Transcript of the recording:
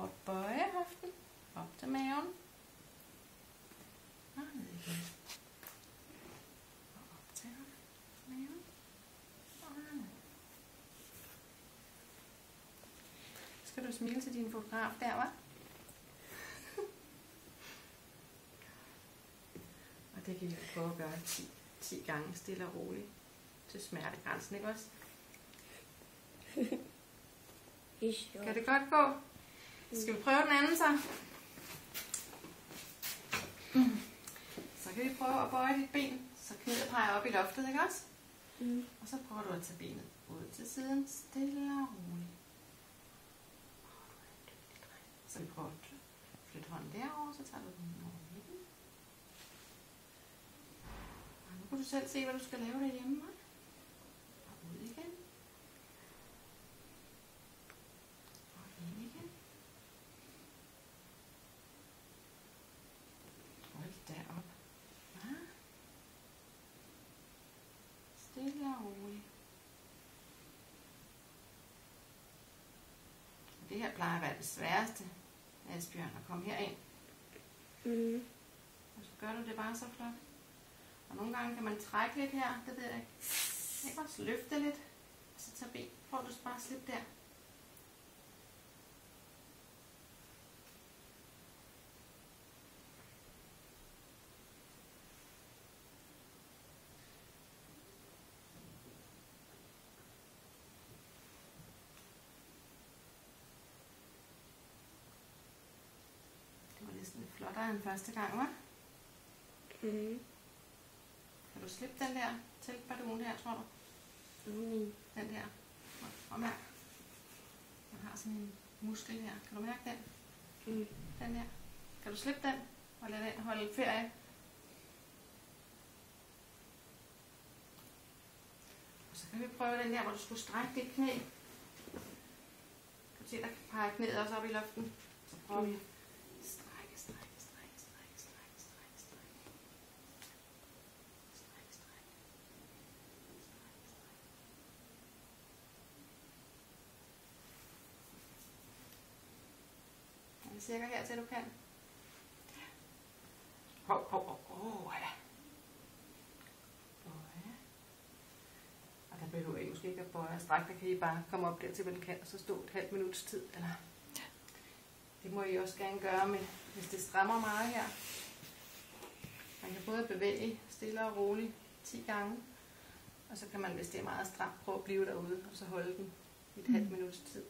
prøve at bøje hoften op til maven. Og ned igen. Og op til maven. Og ned. Skal du smile til din fotograf der, hva'? Og det kan vi prøve at gøre 10 gange stille og roligt. Til smertegrænsen, ikke også? Kan det godt gå? Skal vi prøve den anden så? Så kan vi prøve at bøje dit ben, så knæet peger op i loftet, ikke også? Og så prøver du at tage benet ud til siden, stille og roligt. Så vi prøver at flytte hånden derover, så tager du den over midten. Og nu kan du selv se, hvad du skal lave derhjemme. Og ud igen. Og ind igen. Hold derop. Ja. Stille og roligt. Det her plejer at være det sværeste, Asbjørn, at komme herind. Og så gør du det bare så flot. Og nogle gange kan man trække lidt her, det ved jeg ikke. Jeg kan også løfte lidt, og så tage ben. Prøv du bare at slippe der. Lidt flottere end første gang, hva'? Kan du slippe den der tilbardun der, tror du? Den der. Og mærk. Man har sådan en muskel her. Kan du mærke den? Den der. Kan du slippe den? Og lade den holde ferie? Og så kan vi prøve den der, hvor du skulle strække dit knæ. Kan du se, der peger knæet også op i luften? Så prøver vi. Cirka her til du kan. Ja. Bøje. Og der behøver I måske ikke at bøje og strække. Der kan I bare komme op dertil, hvor den kan, og så stå et halvt minuts tid. Eller det må I også gerne gøre, med, hvis det strammer meget her. Man kan både bevæge stille og roligt 10 gange. Og så kan man, hvis det er meget stramt, prøve at blive derude, og så holde den i et halvt minuts tid.